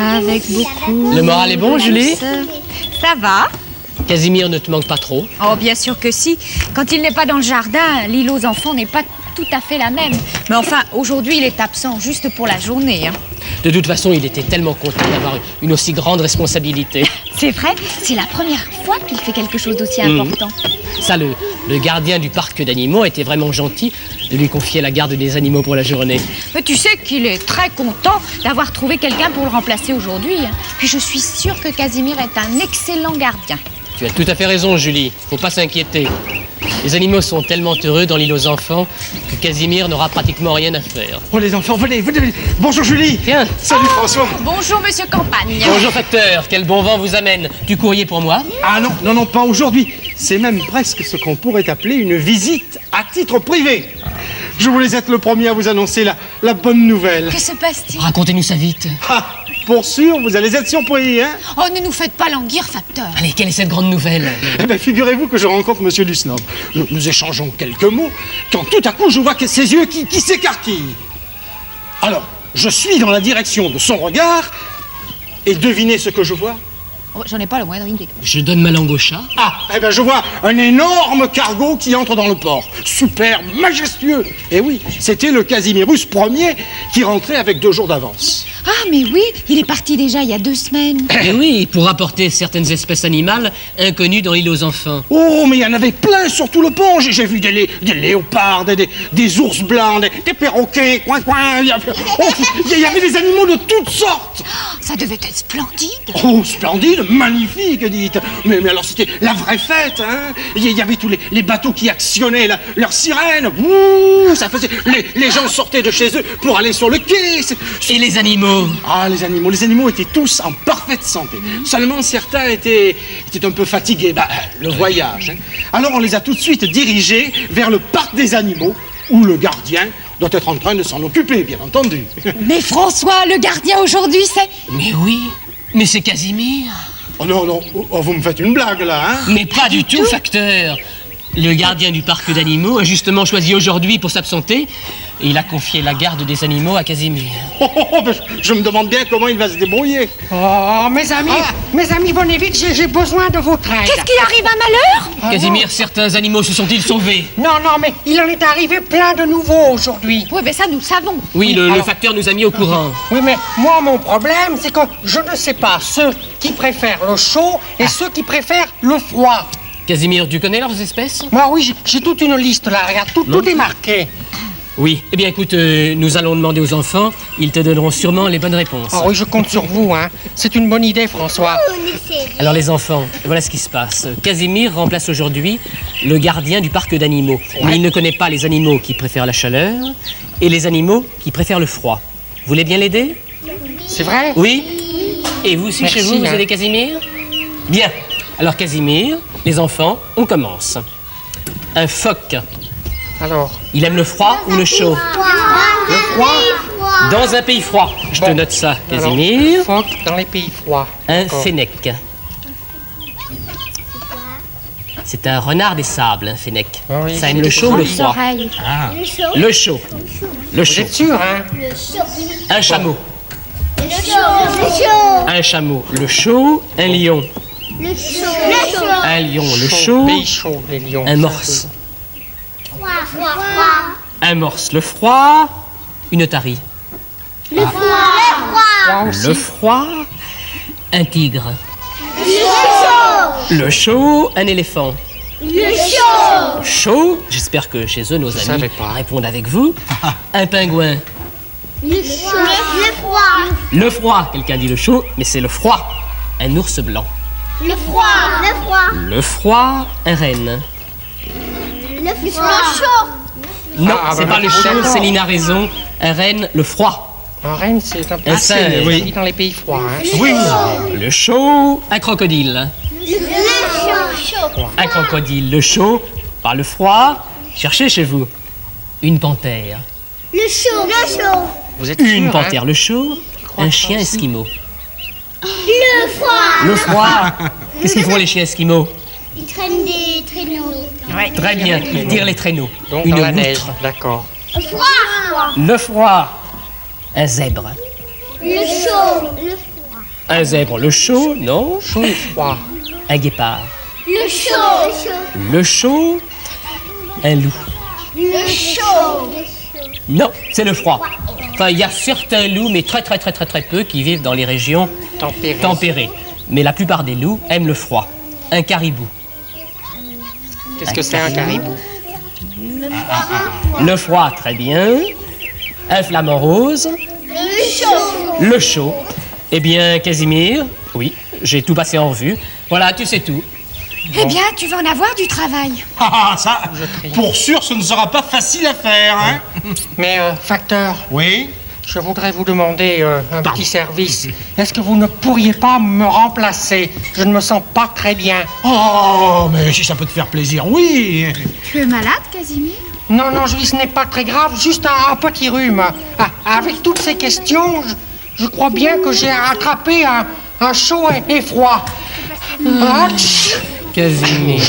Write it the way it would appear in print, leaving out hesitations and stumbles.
Avec beaucoup... Le moral est bon, Julie? Ça va. Casimir ne te manque pas trop? Oh, bien sûr que si. Quand il n'est pas dans le jardin, l'île aux enfants n'est pas tout à fait la même. Mais enfin, aujourd'hui, il est absent juste pour la journée. De toute façon, il était tellement content d'avoir une aussi grande responsabilité. C'est vrai, c'est la première fois qu'il fait quelque chose d'aussi important. Ça, le gardien du parc d'animaux était vraiment gentil de lui confier la garde des animaux pour la journée. Mais tu sais qu'il est très content d'avoir trouvé quelqu'un pour le remplacer aujourd'hui. Puis je suis sûre que Casimir est un excellent gardien. Tu as tout à fait raison, Julie. Faut pas s'inquiéter. Les animaux sont tellement heureux dans l'île aux enfants que Casimir n'aura pratiquement rien à faire. Oh les enfants, venez. Bonjour Julie. Tiens. Salut François. Bonjour Monsieur Campagne. Bonjour facteur, quel bon vent vous amène. Du courrier pour moi? Ah non, pas aujourd'hui. C'est même presque ce qu'on pourrait appeler une visite à titre privé. Je voulais être le premier à vous annoncer la bonne nouvelle. Que se passe-t-il? Racontez-nous ça vite. Ah, pour sûr, vous allez être surpris, hein? Oh, ne nous faites pas languir, facteur. Allez, quelle est cette grande nouvelle? Eh bien, figurez-vous que je rencontre Monsieur Lusnob. Nous échangeons quelques mots, quand tout à coup, je vois que ses yeux qui s'écarquillent. Alors, je suis dans la direction de son regard, et devinez ce que je vois? Oh, j'en ai pas la moindre idée. Je donne ma langue au chat. Ah, eh bien, je vois un énorme cargo qui entre dans le port. Superbe, majestueux. Et oui, c'était le Casimirus Ier qui rentrait avec 2 jours d'avance. Ah, mais oui, il est parti déjà il y a 2 semaines. Et oui, pour apporter certaines espèces animales inconnues dans l'île aux enfants. Oh, mais il y en avait plein sur tout le pont. J'ai vu des léopards, des ours blancs, des perroquets, coin. Il y avait des animaux de toutes sortes. Ça devait être splendide. Oh, splendide, magnifique, dites. Mais alors, c'était la vraie fête, hein. Il y avait tous les bateaux qui actionnaient leurs sirènes. Ouh, ça faisait... Les gens sortaient de chez eux pour aller sur le quai. Et les animaux? Ah, les animaux étaient tous en parfaite santé. Seulement, certains étaient un peu fatigués. Le voyage. Hein. Alors, on les a tout de suite dirigés vers le parc des animaux, où le gardien doit être en train de s'en occuper, bien entendu. Mais François, le gardien aujourd'hui, c'est... Mais oui, mais c'est Casimir. Oh non, vous me faites une blague, là, hein? Mais pas du tout, facteur. Le gardien du parc d'animaux a justement choisi aujourd'hui pour s'absenter et il a confié la garde des animaux à Casimir. Je me demande bien comment il va se débrouiller. Oh, mes amis, venez vite, j'ai besoin de votre aide. Qu'est-ce qu'il arrive, un malheur? Casimir, certains animaux se sont-ils sauvés? Non, mais il en est arrivé plein de nouveaux aujourd'hui. Oui, mais ça, nous le savons. Oui, le facteur nous a mis au courant. Oui, mais moi, mon problème, c'est que je ne sais pas ceux qui préfèrent le chaud et ceux qui préfèrent le froid. Casimir, tu connais leurs espèces? Moi, oui, j'ai toute une liste là, regarde, tout est marqué. Oui. Eh bien, écoute, nous allons demander aux enfants. Ils te donneront sûrement les bonnes réponses. Ah oui, je compte sur vous, hein. C'est une bonne idée, François. Alors, les enfants, voilà ce qui se passe. Casimir remplace aujourd'hui le gardien du parc d'animaux. Mais il ne connaît pas les animaux qui préfèrent la chaleur et les animaux qui préfèrent le froid. Vous voulez bien l'aider? C'est vrai? Oui. Et vous aussi, Merci, chez vous, vous hein. aidez Casimir? Bien. Alors, Casimir, les enfants, on commence. Un phoque. Alors, Il aime le froid ou le chaud? le froid. Dans un pays froid. Je te Bon. note ça, Alors, Casimir. phoque dans les pays froids. Un D'accord. fennec. C'est un renard des sables, un fennec. Ah oui, Ça j'ai aime le tout chaud ou le Les froid? oreilles. Le chaud. Le Vous chaud. êtes sûr, hein? Un chameau. Un chameau. Le chaud. Un lion. Un lion. Le chaud. Pays chaud, les lions. Un morse. Un morse. Le froid. Une otarie. Froid aussi. Le froid. Un tigre. Le chaud. Un éléphant. Chaud. J'espère que chez eux, nos amis savais pas. répondent avec vous. Un pingouin. Le froid. Quelqu'un dit le chaud, mais c'est le froid. Un ours blanc. Le froid. Un renne. Non, Ah, c'est bah, pas le d'accord. chaud, Céline a raison. Un renne, le froid. Un renne, c'est un peu... Un singe. Oui. Dans les pays froids, hein. Oui. Le chaud. Un crocodile. Un crocodile. Le chaud. Pas le froid. Cherchez chez vous. Une panthère. Vous êtes Une sûr, panthère. hein? Le chaud. crois Un que ça chien aussi. esquimau. Le froid. Qu'est-ce qu'ils font les chiens esquimaux? Ils traînent des traîneaux. Très bien. Ils tirent les traîneaux. Donc Une dans la neige, loutre. d'accord. Le froid. Un zèbre. Le chaud. Un zèbre, le chaud, non. Chaud et froid. Un guépard. Le chaud. Le chaud, un loup. Le chaud. Non, c'est le froid. Enfin, il y a certains loups, mais très peu, qui vivent dans les régions tempérées. Mais la plupart des loups aiment le froid. Un caribou. Qu'est-ce que c'est un caribou? Le froid, très bien. Un flamant rose. Le chaud. Le chaud. Eh bien, Casimir, oui, j'ai tout passé en revue. Voilà, tu sais tout. Eh bien, tu vas en avoir du travail. Ah, ça, pour sûr, ce ne sera pas facile à faire, hein. Mais, facteur, Oui. je voudrais vous demander un petit service. Est-ce que vous ne pourriez pas me remplacer? Je ne me sens pas très bien. Oh, mais si ça peut te faire plaisir, oui. Tu es malade, Casimir? Non, ce n'est pas très grave, juste un petit rhume. Avec toutes ces questions, je crois bien que j'ai attrapé un chaud et froid. Atch. Casimir.